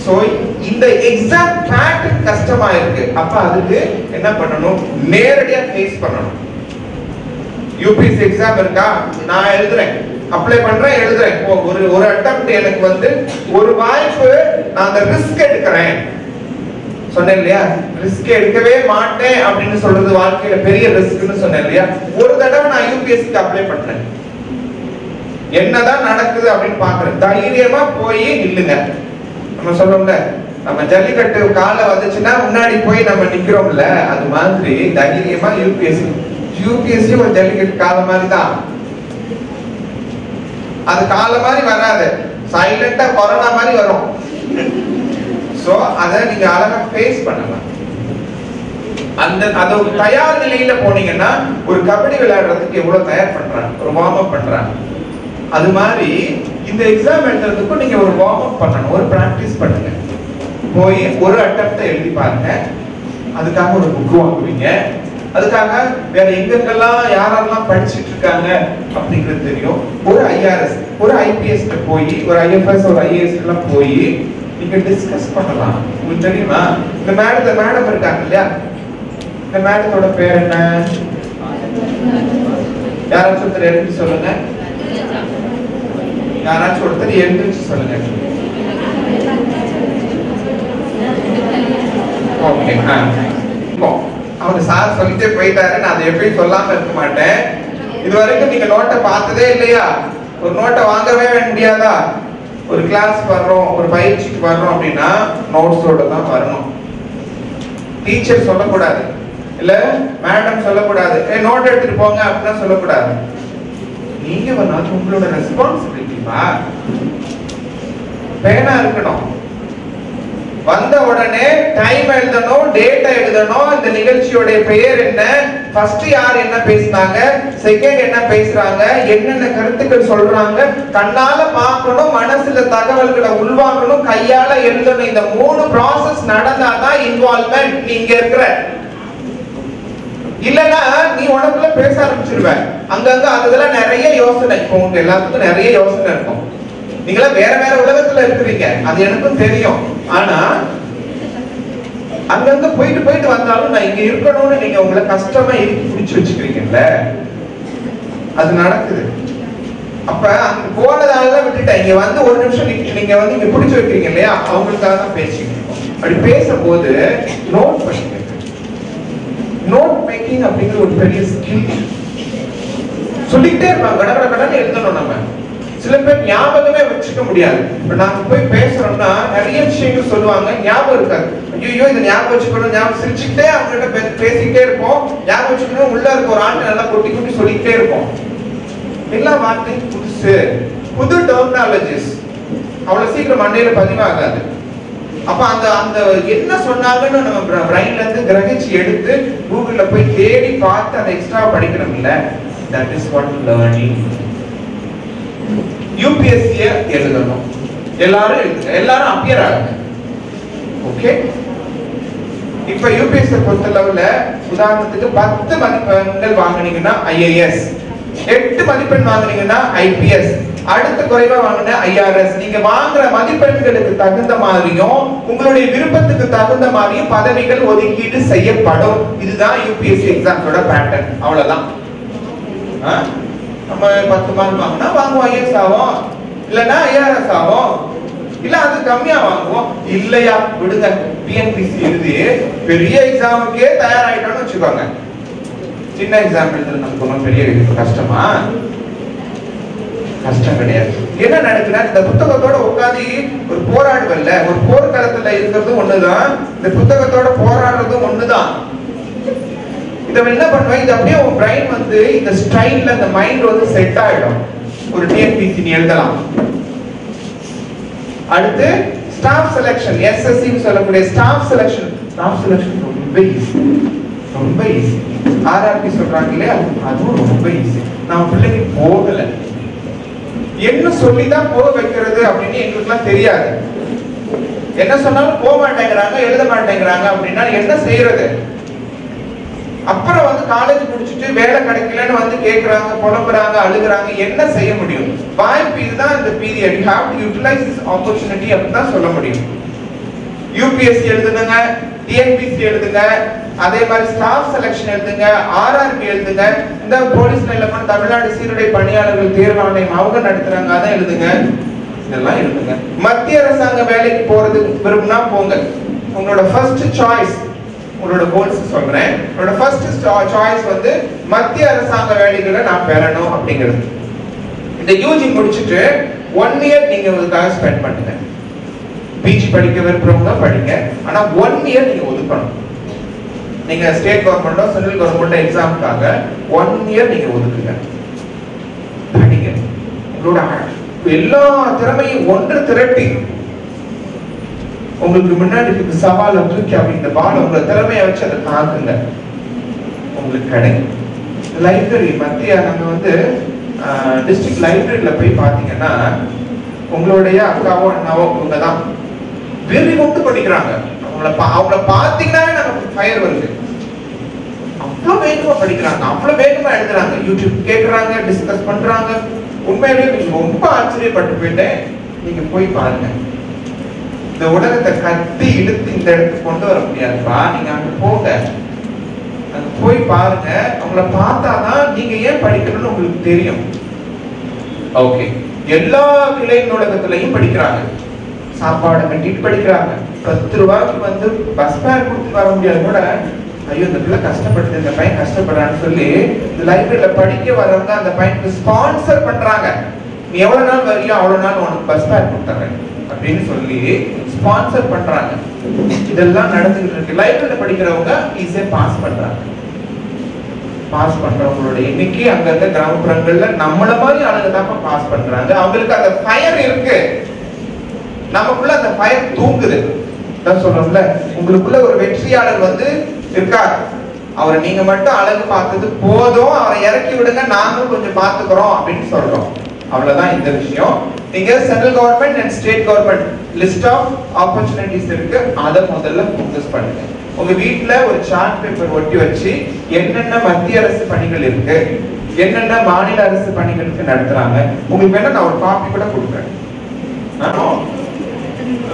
So இந்த exam pattern கஷ்டமா இருக்கு. அப்ப அதுக்கு என்ன பண்ணணும்? நேரடியா ஃபேஸ் பண்ணணும். யூபிஎஸ்சி எக்ஸாம் இருக்கா, நான் எழுதுறேன், அப்ளை பண்றேன், எழுதுறேன். ஒரு அட்டெம்ப்ட் எனக்கு வந்து ஒரு வாய்ப்பு, நான் அந்த ரிஸ்க் எடுக்கிறேன் சொன்னேன் இல்லையா? ரிஸ்க் எடுக்கவே மாட்டேன் அப்படின்னு சொல்றது வாழ்க்கையில பெரிய ரிஸ்க்னு சொன்னேன் இல்லையா? ஒரு தடவை நான் யூபிஎஸ்சிக்கு அப்ளை பண்றேன், என்னதான் நடக்குது அப்படின்னு பாக்குறேன். தைரியமா போய் நில்லுங்க. நம்ம சொல்றோம்ல, நம்ம ஜல்லிக்கட்டு கால வந்துச்சுன்னா முன்னாடி போய் நம்ம நிக்கிறோம்ல, அது மாதிரி தைரியமா யூபிஎஸ்சி ஒரு ஜல்லிக்கட்டு கால மாதிரி தான். அது கால மாதிரி வராது, சைலண்டா கொரோனா மாதிரி வரும். சோ அத நீங்க அழகா ஃபேஸ் பண்ணலாம். அது ஒரு தயார் நிலையில போனீங்கன்னா, ஒரு கபடி விளையாடுறதுக்கு எவ்வளவு தயார் பண்றாங்க, ஒரு வார்ம் அப் பண்றாங்க. அது மாதிரி இந்த எக்ஸாம் எழுதுறதுக்கும் நீங்க ஒரு வார்ம் அப் பண்ணணும், ஒரு பிராக்டிஸ் பண்ணுங்க. போய் ஒரு அட்டெம்ப்ட் எழுதி பாருங்க. அதுக்காக ஒரு புக் வாங்குவீங்க. அதுக்காக வேற எங்கெங்கெல்லாம் யாரெல்லாம் படிச்சுட்டு இருக்காங்க அப்படிங்கிறது தெரியும். ஒரு ஐஆர்எஸ், ஒரு ஐபிஎஸ் போய், ஒரு ஐஎஃப்எஸ், ஒரு ஐஏஎஸ் எல்லாம் போய் நீங்க டிஸ்கஸ் பண்ணலாம். உங்களுக்கு தெரியுமா, இந்த மேடம் இருக்காங்க இல்லையா, இந்த மேடத்தோட பேர் என்ன? யாராச்சும் ஒருத்தர் எழுதி சொல்லுங்க. யாராச்சும் ஒருத்தர் எழுதி சொல்லுங்க. ஓகே, அவங்க சார் சொல்லிட்டே போயிட்டாரு, நான் அதை எப்பயும் சொல்லாம இருக்க மாட்டேன். இது வரைக்கும் நீங்க நோட்டை பார்த்ததே இல்லையா? ஒரு நோட்டை வாங்கவே முடியாதா? ஒரு கிளாஸ் வர்றோம், ஒரு பயிற்சிக்கு வர்றோம் அப்படின்னா நோட்ஸோட தான் வரணும். டீச்சர் சொல்லக்கூடாது, இல்ல மேடம் சொல்லக்கூடாது, நோட் எடுத்துட்டு போங்க அப்படின்னா சொல்லக்கூடாது. நீங்க வரணும், உங்களோட ரெஸ்பான்சிபிலிட்டிமா. பேனா இருக்கணும், வந்த உடனே டைம் எழுதணும், டேட்டா எழுதணும், இந்த நிகழ்ச்சியோட பெயர் என்ன, ஃபர்ஸ்ட் யார் என்ன பேசினாங்க, செகண்ட் என்ன பேசுறாங்க, என்னென்ன கருத்துக்கள் சொல்றாங்க, கண்ணால பார்க்கணும், மனசுல தகவல்களை உள்வாங்கணும், கையால எழுதணும். இந்த 3 ப்ராசஸ் நடந்தாதான் இன்வால்வ்மென்ட். நீங்க இருக்கிற இல்லனா நீ உனக்குள்ள பேச ஆரம்பிச்சிருவ. அங்கங்க அதெல்லாம் நிறைய யோசனை. இப்போ உங்க எல்லாத்துக்கும் நிறைய யோசனை இருக்கும். நீங்களா வேற வேற உலகத்துல இருக்கிறீங்க, அது எனக்கும் தெரியும். ஆனா அங்கங்க போயிட்டு வந்தாலும் நான் இங்க இருக்கணும்னு நீங்க உங்களை கஷ்டமா இறுக்கி பிடிச்சு வச்சுக்கிறீங்கல்ல, அது நடக்குது. அப்ப அங்க போனதால விட்டுட்டேன், இங்க வந்து ஒரு நிமிஷம் நீங்க வந்து இங்க பிடிச்சு வைக்கிறீங்க இல்லையா, அவங்களுக்காக தான் பேசிக்கணும். அப்படி பேசும்போது நோட் பண்ணிக்க. நோட் மேக்கிங் அப்படிங்கிற ஒரு பெரிய ஸ்கில். சொல்லிட்டே இருப்பாங்க, கடகடன்னு எழுதணும். நம்ம சில பேர் ஞாபகமே வச்சுக்க முடியாது. இப்ப நாங்க போய் பேசுறோம்னா நிறைய விஷயங்கள் சொல்லுவாங்க, ஞாபகம் இருக்காது. ஐயோ இதை ஞாபகம் வச்சுக்கணும், ஞாபகம் சிரிச்சுக்கிட்டே அவங்ககிட்ட பேசிக்கிட்டே இருப்போம். ஞாபகம் வச்சுக்கணும், உள்ள இருக்க ஒரு ஆண்டு நல்லா கொட்டி சொல்லிக்கிட்டே இருப்போம். எல்லா வார்த்தையும் புதுசு, புது டெர்மினாலஜிஸ் அவ்வளவு சீக்கிரம் மண்டையில பதிவாகாது. அப்ப அந்த என்ன சொன்னாங்கன்னு நம்ம பிரைன்ல இருந்து கிரகிச்சு எடுத்து கூகுள்ல போய் தேடி பார்த்து அந்த எக்ஸ்ட்ரா படிக்கணும் இல்ல. That is what learning. UPSC எழுதணும், எல்லாரும் எழுதுங்க, எல்லாரும் அப்பியர் ஆகுங்க. ஓகே, இப்ப யூபிஎஸ்சி பொறுத்த லெவல்ல உதாரணத்துக்கு 10 மதிப்பெண்கள் வாங்குனீங்கன்னா ஐஏஎஸ், 8 மதிப்பெண் வாங்குனீங்கன்னா ஐபிஎஸ், அடுத்த குறைவா வாங்கின ஐஆர்எஸ். நீங்க வாங்குற மதிப்பெண்களுக்கு தகுந்த மாதிரியும் உங்களுடைய விருப்பத்துக்கு தகுந்த மாதிரியும் பதவிகள் ஒதுக்கீடு செய்யப்படும். இதுதான் யூபிஎஸ்சி எக்ஸாம்ஸோட பேட்டர்ன். அவ்வளவுதான். நம்ம 10 மார்க் வாங்கினா வாங்குவோம், ஐஏஎஸ் ஆகும், இல்லைன்னா ஐஆர்எஸ் ஆகும், இல்ல அது கம்மியா வாங்குவோம். இல்லையா விடுங்க, பிஎன்பிசி எழுதி பெரிய எக்ஸாமுக்கே தயாராயிட்டோம்னு வச்சுக்கோங்க. சின்ன எக்ஸாம் எழுதுறது நமக்கு ஒன்றும் பெரிய கஷ்டமா? கஷ்டம் கிடையாது. என்ன நடக்குதுன்னா, இந்த புத்தகத்தோட உட்காந்து ஒரு போராடுவல்ல, ஒரு போர்க்களத்துல இருக்கிறதும் ஒண்ணுதான், இந்த புத்தகத்தோட போராடுறதும் ஒண்ணுதான். இதை என்ன பண்ணுவேன், இது அப்படியே உன் பிரைன் வந்து இந்த ஸ்டைல்ல இந்த மைண்ட் வந்து செட் ஆயிடும். ஒரு டிஎன்பிசி நீ எழுதலாம். அடுத்து ஸ்டாஃப் செலக்ஷன், எஸ்எஸ்சி சொல்லக்கூடிய ஸ்டாஃப் செலக்ஷன். ஸ்டாஃப் செலக்ஷன் ரொம்ப ஈஸி, ரொம்ப ஈஸி. ஆர்ஆர்பி சொல்றாங்க இல்லையா, அதுவும் ரொம்ப ஈஸி. நம்ம பிள்ளைங்க போகல, என்ன சொல்லிதான் போக வைக்கிறது அப்படின்னு எங்களுக்குலாம் தெரியாது. என்ன சொன்னாலும் போக மாட்டேங்கிறாங்க, எழுத மாட்டேங்கிறாங்க அப்படின்னா என்ன செய்யறது? அப்புறம் வந்து காலேஜ் முடிச்சுட்டு வேலை கிடைக்கலன்னு வந்து கேட்கறாங்க, புலம்புறாங்க, அழுகுறாங்க. என்ன செய்ய முடியும்? வாய்ப்பு இதுதான் இந்த period. You have to utilise this opportunity அப்படின்னு தான் சொல்ல முடியும். யூபிஎஸ்சி எழுதுங்க, டிஎன்பிசி எழுதுங்க, அதே மாதிரி ஸ்டாஃப் செலக்ஷன் எழுதுங்க, ஆர்ஆர்பி எழுதுங்க, இந்த போலீஸ் நிலையம் தமிழ்நாடு சீருடை பணியாளர்கள் தேர்வாணையம் அவங்க நடத்துறாங்க, அதை எழுதுங்க, இதெல்லாம் எழுதுங்க. மத்திய அரசாங்க வேலைக்கு போறது விரும்பினா போங்க. உங்களோட ஃபர்ஸ்ட் சாய்ஸ், உங்களோட கோல்ஸ் சொல்றேன், உங்களோட ஃபர்ஸ்ட் சாய்ஸ் வந்து மத்திய அரசாங்க வேலைகளை நான் பெறணும் அப்படிங்கிறது. இந்த யூஜி முடிச்சுட்டு 1 இயர் நீங்க உங்களுக்காக ஸ்பெண்ட் பண்ணுங்க. பிஜி படிக்க விரும்புறவங்க படிங்க, ஆனா 1 இயர் நீங்க ஒதுக்கணும். நீங்க ஸ்டேட் கவர்மெண்டோ சென்ட்ரல் கவர்மெண்டோ எக்ஸாமுக்காக 1 இயர் நீங்க ஒதுக்குங்க, படிங்க. உங்களோட எல்லா திறமையும் ஒன்று திரட்டி உங்களுக்கு முன்னாடி சவாலை தூக்கி அப்படி இந்த பால் உங்க திறமையை வச்சு அதை தாக்குங்க, உங்களுக்கு கிடைக்கும். லைப்ரரி மத்திய நம்ம வந்து டிஸ்ட்ரிக்ட் லைப்ரரியில போய் பாத்தீங்கன்னா உங்களுடைய அக்காவோ அண்ணாவோ இவங்க தான் வெறி கொண்டு படிக்கிறாங்க. அவங்கள பாத்தீங்கன்னா நமக்கு ஃபயர் வருது. அவ்வளவு வேகமா படிக்கிறாங்க, அவ்வளவு வேகமா எழுதுறாங்க, யூடியூப் கேட்கறாங்க, டிஸ்கஸ் பண்றாங்க. உண்மையிலேயே ரொம்ப ஆச்சரியப்பட்டு போயிட்டேன். நீங்க போய் பாருங்க. இந்த உலகத்தை கட்டி இழுத்து இந்த இடத்துக்கு கொண்டு வர முடியாதுப்பா. நீங்க அங்க போங்க, அங்க போய் பாருங்க. அவங்கள பார்த்தாதான் நீங்க ஏன் படிக்கணும்னு உங்களுக்கு தெரியும். ஓகே, எல்லா கிளை நூலகத்திலையும் படிக்கிறாங்க, சாப்பாடு கட்டிட்டு படிக்கிறாங்க. 10 ரூபாய்க்கு வந்து பஸ் ஃபேர் கொடுத்து வர முடியாது கூட, ஐயோ இந்த பிள்ளை கஷ்டப்படுது, இந்த பையன் கஷ்டப்படுறான்னு சொல்லி இந்த லைப்ரரியில படிக்க வர்றவங்க அந்த பையனுக்கு ஸ்பான்சர் பண்றாங்க. நீ எவ்வளவு நாள் வரையோ அவ்வளவு நாள் உனக்கு பஸ் ஃபேர் கொடுத்துறேன் அப்படின்னு சொல்லி ஸ்பான்சர் பண்றாங்க. இதெல்லாம் நடந்துகிட்டு இருக்கு. லைப்ரரியில படிக்கிறவங்க ஈஸியா பாஸ் பண்றாங்க. பாஸ் பண்றவங்களோட எண்ணிக்கை அங்க இருக்க கிராமப்புறங்கள்ல நம்மள மாதிரி ஆளுங்க தான் பாஸ் பண்றாங்க. அவங்களுக்கு அந்த ஃபயர் இருக்கு, நமக்குள்ள அந்த ஃபயர் தூங்குது. நான் சொல்றேன்ல, உங்களுக்குள்ள ஒரு வெற்றியாளர் வந்து இருக்கார். அவரை நீங்க மட்டும் அழகு பார்த்தது போதும், அவரை இறக்கி விடுங்க, நாங்களும் கொஞ்சம் பாத்துக்கிறோம் அப்படின்னு சொல்றோம். அவ்வளவுதான் இந்த விஷயம். நீங்க central government and state government list of opportunities இருக்கு, அதை முதல்ல ஃபோக்கஸ் பண்ணுங்க. உங்க வீட்டுல ஒரு சார்ட் பேப்பர் ஒட்டி வச்சு என்னென்ன மத்திய அரசு பணிகள் இருக்கு, என்னென்ன மாநில அரசு பணிகளுக்கு நடத்துறாங்க, உங்களுக்கு வேணா நான் ஒரு காப்பி கூட கொடுக்குறேன்.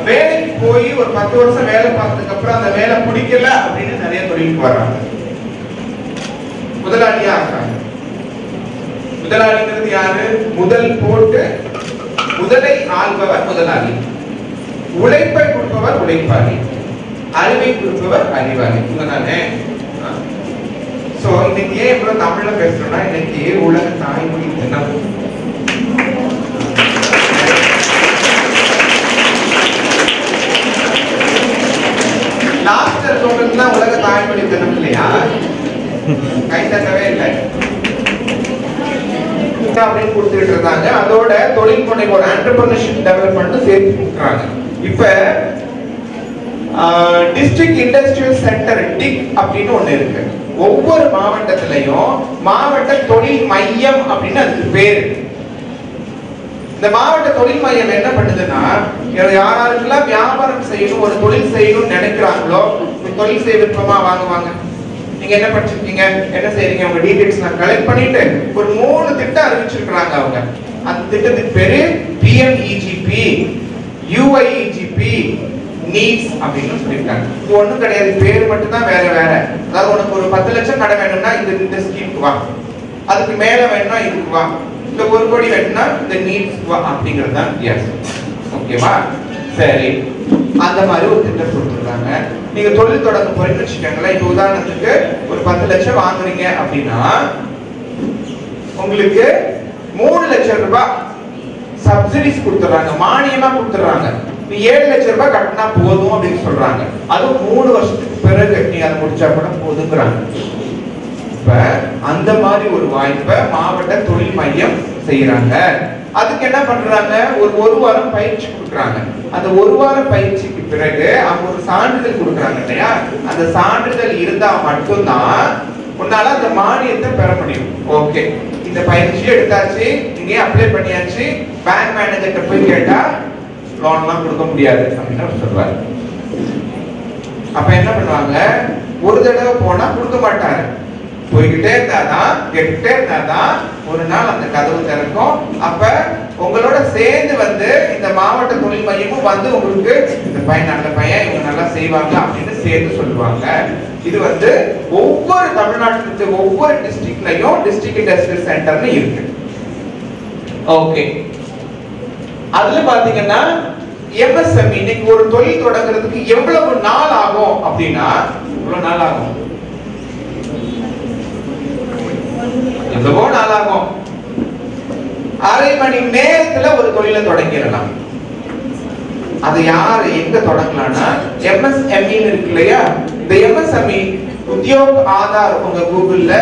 வேலைக்கு போய் ஒரு 10 வருஷம் வேலை பார்த்ததுக்கு அப்புறம் அந்த வேலை பிடிக்கல அப்படின்னு நிறைய தொழிலுக்கு வர்றாங்க, முதலாளியா ஆகிறாங்க. முதலாளிங்கிறது யாரு? முதல் போட்டு முதலை ஆள்பவர் முதலாளி, உழைப்பை கொடுப்பவர் உழைப்பாளி, அறிவை கொடுப்பவர் அறிவாளி. தானே? சோ இன்னைக்கு ஏன் இவ்வளவு தமிழ்ல பேசுறோம்னா, இன்னைக்கு உலக தாய்மொழி தினம். லாஸ்ட் இருக்கவங்களுக்கு தான் உலக தாய்மொழி தினம் இல்லையா? கை தட்டவே இல்லை அப்படின்னு கொடுத்துட்டு இருந்தாங்க. அதோட தொழில் முனைவோர் என்டர்பிரனர்ஷிப் டெவலப்மெண்ட் சேர்த்து கொடுக்குறாங்க. இப்ப டிஸ்ட்ரிக்ட் இண்டஸ்ட்ரியல் சென்டர் டிக் அப்படின்னு ஒண்ணு இருக்கு. ஒவ்வொரு மாவட்டத்திலையும் மாவட்ட தொழில் மையம் அப்படின்னு அதுக்கு பேரு. இந்த மாவட்ட தொழில் மையம் என்ன பண்ணுதுன்னா, யாராருக்கெல்லாம் வியாபாரம் செய்யணும், ஒரு தொழில் செய்யணும்னு நினைக்கிறாங்களோ, தொழில் செய்ய விருப்பமா வாங்குவாங்க. நீங்க என்ன படிச்சிருக்கீங்க, என்ன செய்றீங்க, உங்க டீடைல்ஸ் நான் கலெக்ட் பண்ணிட்டு ஒரு 3 திட்டம் அறிவிச்சிருக்காங்க அவங்க. அந்த திட்டத்துக்கு பேரு PMEGP, UIEGP, நீட்ஸ் அப்படின்னு சொல்லிருக்காங்க. இது ஒண்ணும் கிடையாது, பேரு மட்டும் தான் வேற வேற. அதாவது உனக்கு ஒரு 10 லட்சம் கடை வேணும்னா இந்த ஸ்கீமுக்கு வா, அதுக்கு மேல வேணும்னா இதுக்கு வா, இந்த 1 கோடி வேணும்னா இந்த நீட்ஸ் வா அப்படிங்கிறது தான் வித்தியாசம். ஓகேவா? சரி, அந்த மாதிரி ஒரு திட்டம் கொடுத்துருக்காங்க. நீங்க தொழில் தொடங்க போறீங்கன்னு வச்சுக்கோங்களேன். இப்ப உதாரணத்துக்கு ஒரு 10 லட்சம் வாங்குறீங்க அப்படின்னா உங்களுக்கு 3 லட்சம் ரூபாய் சப்சிடிஸ் கொடுத்துறாங்க, மானியமா கொடுத்துறாங்க. நீ 7 லட்சம் ரூபாய் கட்டினா போதும் அப்படின்னு சொல்றாங்க. அதுவும் 3 வருஷத்துக்கு பிறகு நீ அதை முடிச்சா கூட போதுங்கிறாங்க. இப்ப அந்த மாதிரி ஒரு வாய்ப்பை மாவட்ட தொழில் மையம் செய்யறாங்க. அதுக்கு என்ன பண்றாங்க, ஒரு வாரம் பயிற்சி கொடுக்குறாங்க. அந்த 1 வார பயிற்சிக்கு பிறகு அவங்க ஒரு சான்றிதழ் கொடுக்குறாங்க இல்லையா? அந்த சான்றிதழ் இருந்தா மட்டும்தான் உன்னால அந்த மானியத்தை பெற முடியும். ஓகே, இந்த பயிற்சி எடுத்தாச்சு, நீங்க அப்ளை பண்ணியாச்சு, பேங்க் மேனேஜர்கிட்ட போய் கேட்டா லோன்லாம் கொடுக்க முடியாது அப்படின்னு சொல்றாரு. அப்ப என்ன பண்ணுவாங்க, ஒரு தடவை போனா கொடுக்க மாட்டாரு, போய்கிட்டே இருந்தாதான் கேட்டுட்டே இருந்தாதான் ஒரு நாள் அந்த கதவு திறக்கும். அப்ப உங்களோட சேர்ந்து வந்து இந்த மாவட்ட தொழில் மையமும் வந்து உங்களுக்கு இந்த பையன் நல்ல பையன், இவங்க நல்ல செய்வாங்க அப்படின்னு சேர்த்து சொல்லுவாங்க. இது வந்து ஒவ்வொரு தமிழ்நாட்டுக்கு ஒவ்வொரு டிஸ்ட்ரிக்ட்லயும் டிஸ்ட்ரிக்ட் இண்டஸ்ட்ரியல் சென்டர்னு இருக்கு. ஓகே, அதுல பாத்தீங்கன்னா MSME இன்னைக்கு ஒரு தொழில் தொடங்குறதுக்கு எவ்வளவு நாள் ஆகும் அப்படின்னா, எவ்வளவு நாள் ஆகும்? எவ்வளவோ நாள் ஆகும். அரை மணி நேரத்துல ஒரு தொழிலை தொடங்கிடலாம். அது யாரு எங்க தொடங்கலாம்னா MSME இருக்கு இல்லையா, இந்த MSME உத்யோக் ஆதார், உங்க கூகுள்ல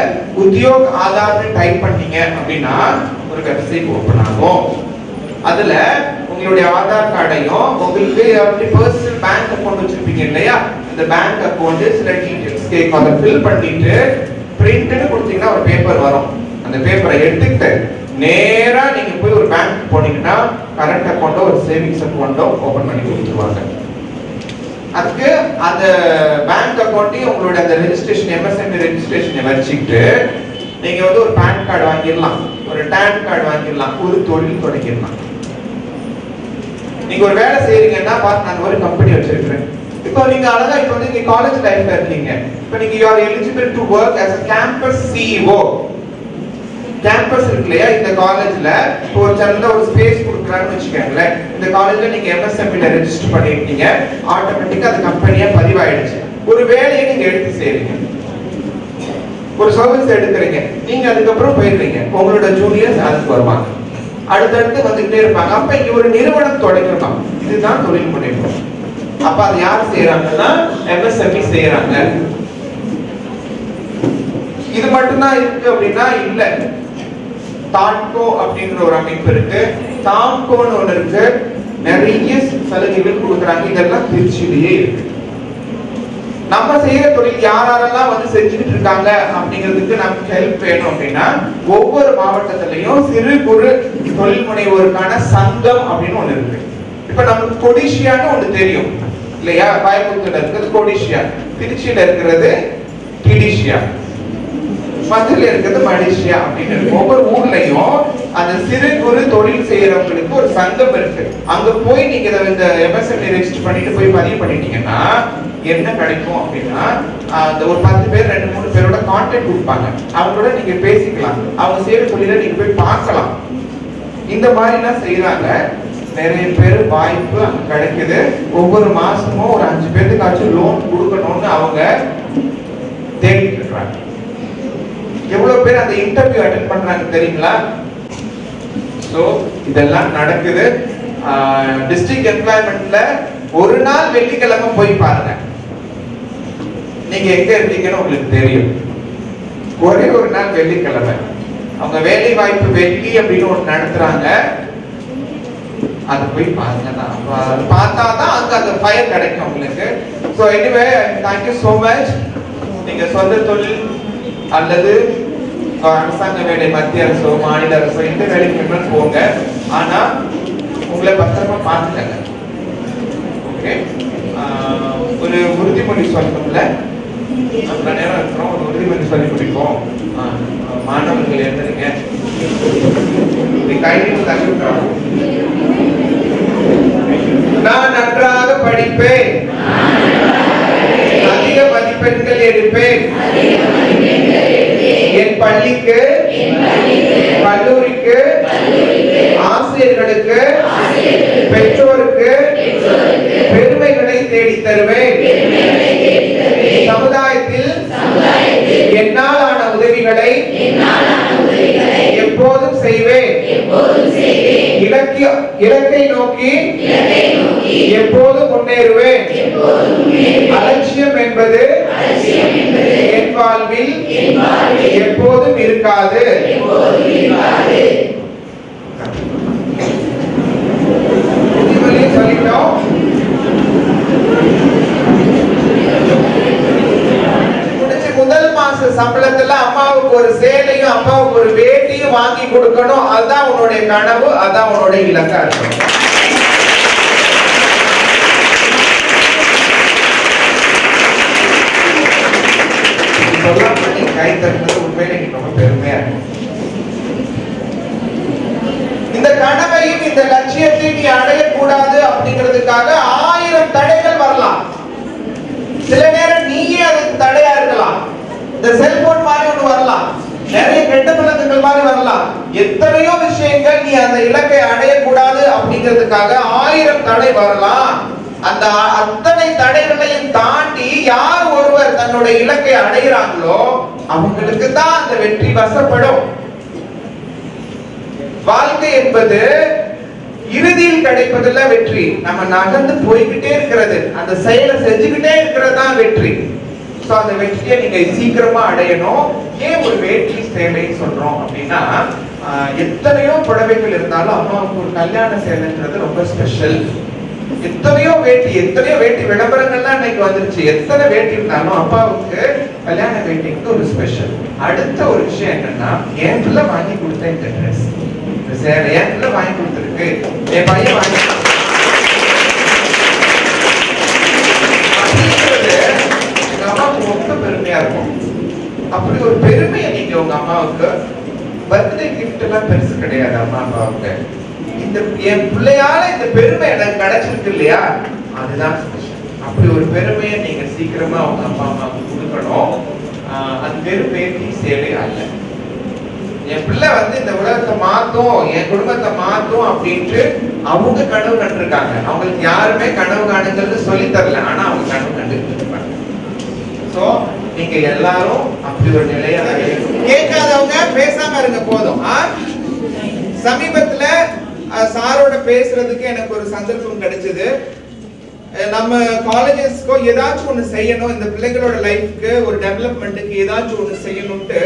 உத்யோக் ஆதார்னு டைப் பண்ணீங்க அப்படின்னா ஒரு வெப்சைட் ஓபன் ஆகும். அதுல உங்களுடைய ஆதார் கார்டையும் உங்களுக்கு பர்சனல் பேங்க் அக்கவுண்ட் வச்சிருப்பீங்க இல்லையா, இந்த பேங்க் அக்கவுண்ட் சில டீடைல்ஸ் கேட்கும், அதை ஃபில் பண்ணிட்டு பிரிண்ட்னு கொடுத்தீங்கன்னா ஒரு பேப்பர் வரும். அந்த பேப்பரை எடுத்துக்கிட்டு நேரா நீங்க போய் ஒரு பேங்க் போனீங்கன்னா கரண்ட் அக்கவுண்டோ ஒரு சேவிங்ஸ் அக்கவுண்டோ ஓபன் பண்ணி கொடுத்துருவாங்க. அதுக்கு அந்த பேங்க் அக்கவுண்ட்டையும் உங்களுடைய அந்த ரெஜிஸ்ட்ரேஷன் MSME ரெஜிஸ்ட்ரேஷனை வச்சுக்கிட்டு நீங்க வந்து ஒரு பேன் கார்டு வாங்கிடலாம், ஒரு டேன் கார்டு வாங்கிடலாம், ஒரு தொழில் தொடங்கிடலாம். நீங்க ஒரு வேலை செய்யறீங்கன்னா பார்த்து நான் ஒரு கம்பெனி வச்சிருக்கிறேன். இப்போ நீங்க அழகா இப்போ வந்து நீங்க காலேஜ் லைஃப்ல இருக்கீங்க. இப்போ நீங்க you are eligible to work as a campus CEO. Campus இருக்கு இல்லையா, இந்த காலேஜ்ல இப்போ ஒரு சின்ன ஒரு ஸ்பேஸ் கொடுக்குறாங்கன்னு வச்சுக்கோங்களேன். இந்த காலேஜ்ல நீங்க MSME ல ரெஜிஸ்டர் பண்ணிருக்கீங்க, ஆட்டோமேட்டிக்கா அது கம்பெனியா பதிவாயிடுச்சு. ஒரு வேலையை நீங்க எடுத்து செய்றீங்க, ஒரு சர்வீஸ் எடுக்கிறீங்க, நீங்க அதுக்கப்புறம் போயிடுறீங்க, உங்களோட ஜூனியர்ஸ் அதுக்கு வருவாங்க, அடுத்தடுத்து வந்துகிட்டே இருப்பாங்க. அப்ப இங்க ஒரு நிறுவனம் தொடங்கணும், இதுதான் தொழில் முனைவு. அப்ப அது யார் செய்யறாங்கன்னா MSME செய்யறாங்க. இது மட்டும்தான் இருக்கு அப்படின்னா இல்ல. தாட்கோ அப்படின்ற ஒரு அமைப்பு இருக்கு, தாம்கோன்னு ஒண்ணு இருக்கு, நிறைய சலுகைகள் கொடுக்குறாங்க. இதெல்லாம் திருச்சியிலேயே இருக்கு. நம்ம செய்யற தொழில் யாரெல்லாம் வந்து செஞ்சுட்டு இருக்காங்க அப்படிங்கிறதுக்கு நமக்கு ஹெல்ப் வேணும் அப்படின்னா ஒவ்வொரு மாவட்டத்திலையும் சிறு குறு தொழில் முனைவோருக்கான சங்கம் அப்படின்னு ஒண்ணு இருக்கு. இப்ப நமக்கு கொடிஷியான்னு ஒண்ணு தெரியும் இல்லையா, கோயம்புத்தூர்ல இருக்கிறது கொடிஷியா, திருச்சியில இருக்கிறது டிடிஷியா, மதுரையில இருக்கிறது மலேசியா அப்படின்னு இருக்கு. ஒவ்வொரு ஊர்லயும் அந்த சிறு குறு தொழில் செய்யறவங்களுக்கு ஒரு சங்கம் இருக்கு. அங்க போய் நீங்க இந்த MSME ரெஜிஸ்டர் பண்ணிட்டு போய் பதிவு பண்ணிட்டீங்கன்னா என்ன கிடைக்கும் அப்படின்னா அந்த ஒரு 10 பேர் 2-3 பேரோட கான்டாக்ட் கொடுப்பாங்க, அவங்களோட நீங்க பேசிக்கலாம், அவங்க செய்யற தொழிலை நீங்க போய் பார்க்கலாம். இந்த மாதிரி எல்லாம் செய்யறாங்க. நிறைய பேர் வாய்ப்பு அங்க கிடைக்குது. ஒவ்வொரு மாசமும் ஒரு 5 பேருக்காச்சும் லோன் கொடுக்கணும்னு அவங்க தேடிட்டு இருக்காங்க. எவ்வளவு பேர் அந்த இன்டர்வியூ அட்டெண்ட் பண்றாங்க தெரியுங்களா? சோ இதெல்லாம் நடக்குது. டிஸ்ட்ரிக்ட் எம்ப்ளாய்மெண்ட்ல ஒரு நாள் வெள்ளிக்கிழமை போய் பாருங்க, நீங்க எங்க இருக்கீங்கன்னு உங்களுக்கு தெரியும். ஒரே ஒரு நாள் வெள்ளிக்கிழமை அவங்க வேலை வாய்ப்பு வெள்ளி அப்படின்னு ஒண்ணு நடத்துறாங்க, அது போய் பாருங்க. பார்த்தாதான் அங்க அந்த ஃபயர் கிடைக்கும் உங்களுக்கு. So anyway thank you so much. நீங்க சொந்த தொழில் அல்லது அரசாங்க வேலை, மத்திய அரசோ மாநில அரசோ எந்த வேலைக்கு போங்க, ஆனா உங்களை பத்திரமா பார்த்துக்கங்க. ஓகே, ஒரு உறுதிமொழி சொல்லணும்ல, நம்ம நேரம் இருக்கிறோம், ஒரு உறுதிமொழி சொல்லி முடிப்போம். மாணவர்கள் எழுதுறீங்க, நான் நன்றாக படிப்பேன், அதிக மதிப்பெண்கள் எடுப்பேன், என் பள்ளிக்கு கல்லூரிக்கு ஆசிரியர்களுக்கு பெற்றோருக்கு பெருமைகளை தேடி தருவேன், சமுதாயத்தில் என்னால் ஆன உதவிகளை எப்போதும் செய்வேன், இலக்கை நோக்கி எப்போதும் முன்னேறுவேன், அலட்சியம் என்பது என் வாழ்வில் எப்போதும் இருக்காது. சொல்லிட்டோம். முதல் மாச சம்பளத்துல அம்மாவுக்கு ஒரு சேலையும் அப்பாவுக்கு ஒரு வேட்டியும் வாங்கி கொடுக்கணும். அதுதான் உன்னுடைய கனவு, அதான் உன்னுடைய இலக்கா இருக்கும். கை தட்டுறது உண்மையில ரொம்ப பெருமையா இருக்கும். இந்த கனவையும் இந்த லட்சியத்தை நீ அடையக்கூடாது அப்படிங்கிறதுக்காக 1000 தடைகள் வரலாம். நிறைய கெட்ட பழக்கங்கள் மாதிரி வரலாம். எத்தனையோ விஷயங்கள் நீ அந்த இலக்கை அடையக்கூடாது அப்படிங்கிறதுக்காக 1000 தடை வரலாம். அந்த அத்தனை தடைகளையும் தாண்டி யார் ஒருவர் தன்னுடைய இலக்கை அடைகிறாங்களோ அவங்களுக்கு தான் அந்த வெற்றி வசப்படும். வாழ்க்கை என்பது இறுதியில் கிடைப்பதில்ல வெற்றி. நம்ம நகர்ந்து போய்கிட்டே இருக்கிறது, அந்த செயலை செஞ்சுக்கிட்டே இருக்கிறது தான் வெற்றி. சோ அந்த வெற்றியை நீங்க சீக்கிரமா அடையணும். ஏன் ஒரு வேட்டி சேலைன்னு சொல்றோம் அப்படின்னா, எத்தனையோ புடவைகள் இருந்தாலும் அம்மாவுக்கு ஒரு கல்யாண சேலைன்றது ரொம்ப ஸ்பெஷல். எத்தனையோ வேட்டி விளம்பரங்கள்லாம் இன்னைக்கு வந்துருச்சு. எத்தனை வேட்டி இருந்தாலும் அப்பாவுக்கு கல்யாண வேட்டிக்கு ஒரு ஸ்பெஷல். அடுத்த ஒரு விஷயம் என்னன்னா, என் பிள்ளை வாங்கி கொடுத்த இந்த ட்ரெஸ், இந்த சேலை என் பிள்ளை வாங்கி கொடுத்துருக்கு, என் பையன் வாங்கி எங்க அம்மாவுக்கு ரொம்ப பெருமையா இருக்கும். அப்படி ஒரு பெருமையை நீங்க உங்க அம்மாவுக்கு, பர்த்டே கிஃப்ட் எல்லாம் பெருசு கிடையாது அம்மா அப்பாவுக்கு, இந்த என் பிள்ளையால இந்த பெருமை எனக்கு கிடைச்சிருக்கு இல்லையா, அதுதான் ஸ்பெஷல். அப்படி ஒரு பெருமையை நீங்க சீக்கிரமா உங்க அப்பா அம்மாவுக்கு கொடுக்கணும். அது வெறும் வேட்டி சேலை அல்ல. என் பிள்ளை இந்த உலகத்தை மாத்தும், என் குடும்பத்தை மாத்தும் அப்படின்ட்டு அவங்க கனவு கண்டிருக்காங்க. அவங்களுக்கு யாருமே கனவு காணுங்கிறது சொல்லி தரல, ஆனா அவங்க கனவு கண்டுட்டு இருப்பாங்க. சோ நீங்க எல்லாரும் அப்படி ஒரு நிலையை கேட்காதவங்க பேசாம இருங்க போதும். சமீபத்துல சாரோட பேசுறதுக்கு எனக்கு ஒரு சந்தர்ப்பம் கிடைச்சது. நம்ம காலேஜஸ்க்கோ ஏதாச்சும் ஒண்ணு செய்யணும், இந்த பிள்ளைகளோட லைஃப்க்கு ஒரு டெவலப்மெண்ட்டுக்கு ஏதாச்சும் ஒண்ணு செய்யணும்ட்டு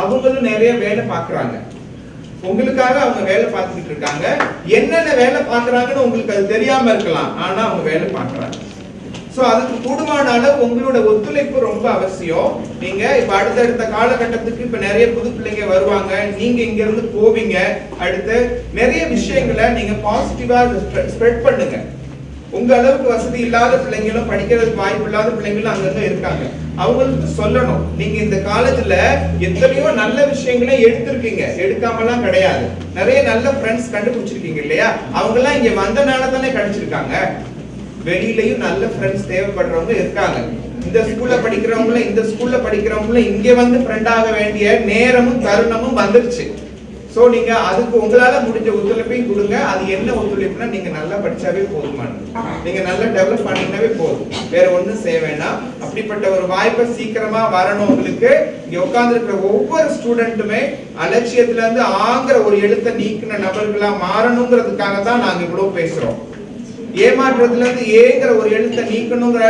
அவங்களும் நிறைய வேலை பாக்குறாங்க. உங்களுக்காக அவங்க வேலை பார்த்துக்கிட்டு இருக்காங்க. என்னென்ன வேலை பாக்குறாங்கன்னு உங்களுக்கு அது தெரியாம இருக்கலாம், ஆனா அவங்க வேலை பாக்குறாங்க. சோ அதுக்கு கூடுமான அளவு உங்களோட ஒத்துழைப்பு ரொம்ப அவசியம். நீங்க இப்ப அடுத்தடுத்த காலகட்டத்துக்கு இப்ப நிறைய புது பிள்ளைங்க வருவாங்க, நீங்க இங்க இருந்து போவீங்க. அடுத்து நிறைய விஷயங்களை நீங்க பாசிட்டிவா ஸ்ப்ரெட் பண்ணுங்க. உங்க அளவுக்கு வசதி இல்லாத பிள்ளைங்களும் படிக்கிறதுக்கு வாய்ப்பு இல்லாத பிள்ளைங்களும் அங்கங்க இருக்காங்க. அவங்களுக்கு சொல்லணும், நீங்க இந்த காலேஜ்ல எத்தனையோ நல்ல விஷயங்களை எடுத்திருக்கீங்க, எடுக்காமலாம் கிடையாது. நிறைய நல்ல ஃப்ரெண்ட்ஸ் கண்டுபிடிச்சிருக்கீங்க இல்லையா, அவங்க எல்லாம் இங்க வந்தனால தானே கிடைச்சிருக்காங்க. வெளியிலயும் நல்ல ஃப்ரெண்ட்ஸ் தேவைப்படுறவங்க இருக்காங்க. இந்த ஸ்கூல்ல படிக்கிறவங்கள இங்க வந்து ஃப்ரெண்ட் ஆக வேண்டிய நேரமும் தருணமும் வந்துருச்சு. சோ நீங்க அதுக்கு உங்களால முடிஞ்ச ஒத்துழைப்பையும் கொடுங்க. அது என்ன ஒத்துழைப்புனா, நீங்க நல்லா படிச்சாவே போதுமானது, நீங்க நல்லா டெவலப் பண்ணினாவே போதும், வேற ஒண்ணும் செய்ய வேண்டாம். அப்படிப்பட்ட ஒரு வாய்ப்பை சீக்கிரமா வரணும். உங்களுக்கு இங்க உட்கார்ந்து இருக்கிற ஒவ்வொரு ஸ்டூடெண்ட்டுமே அலட்சியத்துல இருந்து ஆங்கிற ஒரு எழுத்தை நீக்கின நபர்களா மாறணுங்கிறதுக்காக தான் நாங்க இவ்வளவு பேசுறோம். ஏமாற்றத்துல இருந்து ஏங்கிற ஒரு எழுத்தை நீக்கணுங்கிற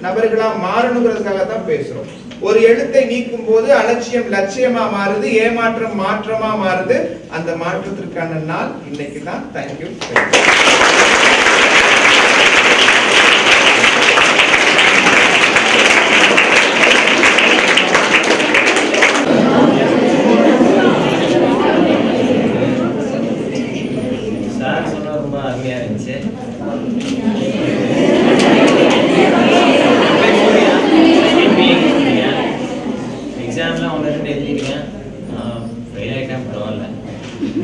நபர்களா மாறணுங்கிறதுக்காக தான் பேசுறோம். ஒரு எழுத்தை நீக்கும் போது அலட்சியம் லட்சியமா மாறுது, ஏமாற்றம் மாற்றமா மாறுது. அந்த மாற்றத்திற்கான நாள் இன்னைக்கு தான். தேங்க்யூ. சார் சொன்னா ரொம்ப அருமையா இருந்துச்சு. எக்ஸாம்லாம் ஒன்று ரெண்டு எழுதிருக்கீங்க, ஃபெயில் ஆகிட்டேன், பரவாயில்ல.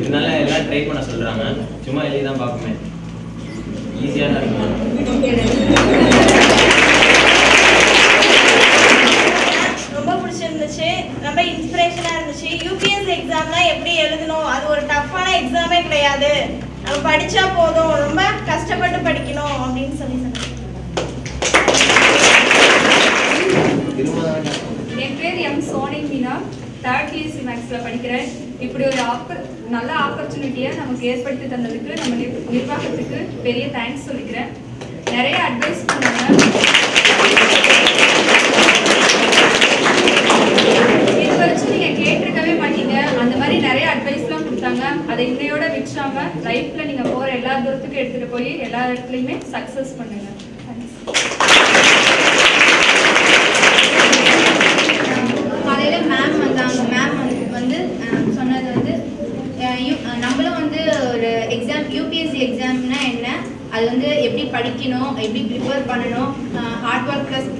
இதனால எல்லாம் ட்ரை பண்ண சொல்கிறாங்க, சும்மா எழுதி தான் பார்ப்போமே, ஈஸியாக தான் இருக்குமா? ரொம்ப பிடிச்சிருந்துச்சு, ரொம்ப இன்ஸ்பிரேஷனாக இருந்துச்சு. யூபிஎஸ்சி எக்ஸாம்லாம் எப்படி எழுதணும், அது ஒரு டஃப்பான எக்ஸாமே கிடையாது, நம்ம படித்தா போதும், ரொம்ப கஷ்டப்பட்டு படிக்கணும் அப்படின்னு சொல்லி சொன்னாங்க. என் பேர் M Sony Meena, 3rd BSc மேக்ஸில் படிக்கிறேன். இப்படி ஒரு நல்ல ஆப்பர்ச்சுனிட்டியை நமக்கு ஏற்படுத்தி தந்ததுக்கு நம்ம நிர்வாகத்துக்கு பெரிய தேங்க்ஸ் சொல்லிக்கிறேன். நிறைய அட்வைஸ் பண்ணாங்க. இது வரைக்கும் நீங்கள் கேட்டிருக்கவே மாட்டீங்க, அந்த மாதிரி நிறைய அட்வைஸ்லாம் கொடுத்தாங்க. அதை இன்னையோட விற்றாம லைஃப்பில் நீங்கள் போகிற எல்லா தூரத்துக்கும் எடுத்துகிட்டு போய் எல்லா இடத்துலையுமே சக்ஸஸ் பண்ணுங்கள். காலையில் மேம் வந்தாங்க. மேம் வந்து சொன்னது வந்து நம்மளும் வந்து ஒரு எக்ஸாம், யூபிஎஸ்சி எக்ஸாம்னா என்ன, அது வந்து எப்படி படிக்கணும், எப்படி ப்ரிப்பேர் பண்ணணும், ஹார்ட் ஒர்க் ப்ளஸ்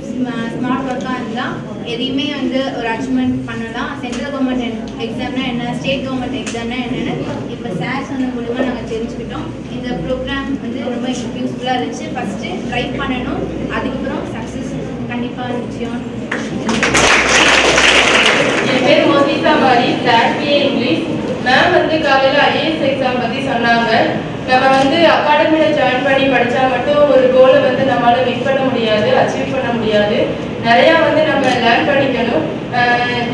ஸ்மார்ட் ஒர்க்காக இருந்தால் எதையுமே வந்து ஒரு அச்சீவ்மெண்ட் பண்ணலாம். சென்ட்ரல் கவர்மெண்ட் எக்ஸாம்னா என்ன, ஸ்டேட் கவர்மெண்ட் எக்ஸாம்னா என்னென்னு இப்போ சார் சொன்ன மூலிமா நாங்கள் தெரிஞ்சுக்கிட்டோம். இந்த ப்ரோக்ராம் வந்து ரொம்ப யூஸ்ஃபுல்லாக இருந்துச்சு. ஃபஸ்ட்டு ட்ரை பண்ணணும், அதுக்கப்புறம் சக்ஸஸ் கண்டிப்பாக நிச்சயம். என் பேர் மோனிகா பாரி, நம்ம வந்து அகாடமியில் ஜாயின் பண்ணி படித்தா மட்டும் ஒரு கோலை வந்து நம்மளால் மீட் பண்ண முடியாது, அச்சீவ் பண்ண முடியாது. நிறையா வந்து நம்ம லேர்ன் பண்ணிக்கணும்.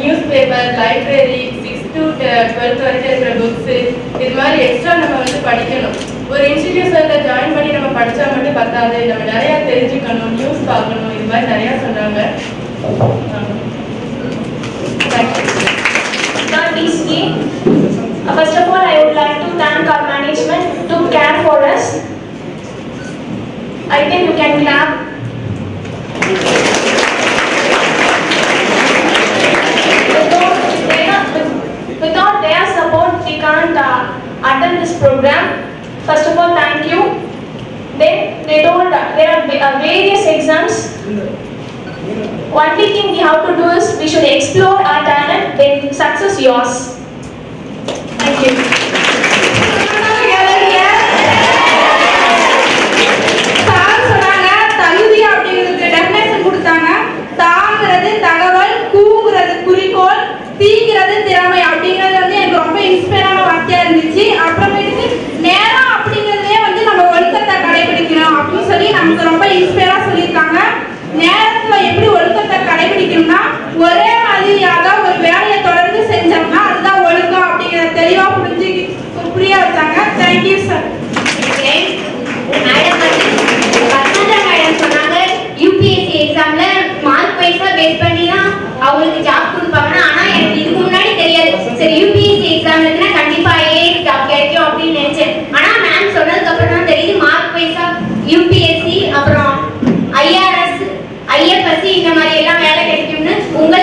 News paper, library, 6th to 12th வரைக்கும் இருக்கிற புக்ஸு, இது மாதிரி எக்ஸ்ட்ரா நம்ம வந்து படிக்கணும். ஒரு இன்ஸ்டிடியூஷனில் ஜாயின் பண்ணி நம்ம படித்தா மட்டும் பத்தாது, நம்ம நிறையா தெரிஞ்சுக்கணும், நியூஸ் பார்க்கணும், இது மாதிரி நிறையா சொன்னாங்க. First of all, I would like to thank our management to care for us. I think you can clap. Without their support, we can't attend this program. First of all, thank you. Then they told there are various exams. Only thing we have to do is we should explore our talent, then success yours. Thank you. Sir சொன்னாங்க தகுதி அப்படிங்கிறதுக்கு definition கொடுத்தாங்க. தாங்கிறது தகவல், கூங்கிறது குறிக்கோள், தீங்கிறது திறமை அப்படிங்கிறது வந்து எனக்கு ரொம்ப இன்ஸ்பயரான வார்த்தையா இருந்துச்சு. அப்புறமேட்டுக்கு நேரம் அப்படிங்கிறதே வந்து நம்ம ஒழுக்கத்தை கடைபிடிக்கணும் அப்படின்னு சொல்லி நமக்கு ரொம்ப இன்ஸ்பயரா சொல்லியிருக்காங்க. நேரத்துல எப்படி ஒழுக்கத்தை கடைபிடிக்கணும்னா ஒரே மாதிரியாக ஒரு வேலையை தொடர்ந்து செஞ்சோம்னா அதுதான் ஒழுக்கம் அப்படிங்கிறத தெளிவா புரிய வச்சாங்க. Thank you sir. மேடம் சொன்னாங்க யூபிஎஸ்சி எக்ஸாம்ல மார்க் வைஸா பேஸ் பண்ணி தான் அவங்களுக்கு ஜாப் கொடுப்பாங்க. ஆனா எனக்கு இதுக்கு முன்னாடி தெரியாது. சரி யூபிஎஸ்சி எக்ஸாம் இருக்குன்னா கண்டிப்பா ஐஏஎஸ் ஜாப் கிடைக்கும் அப்படின்னு நினைச்சேன். ஆனா மேம் சொன்னதுக்கு அப்புறம் தான் தெரியுது மார்க் வைஸா யூபிஎஸ்சி அப்புறம் ஐஆர்எஸ், ஐஎஃப்எஸ்சி இந்த மாதிரி எல்லாம் வேலை கிடைக்கும்னு. உங்கள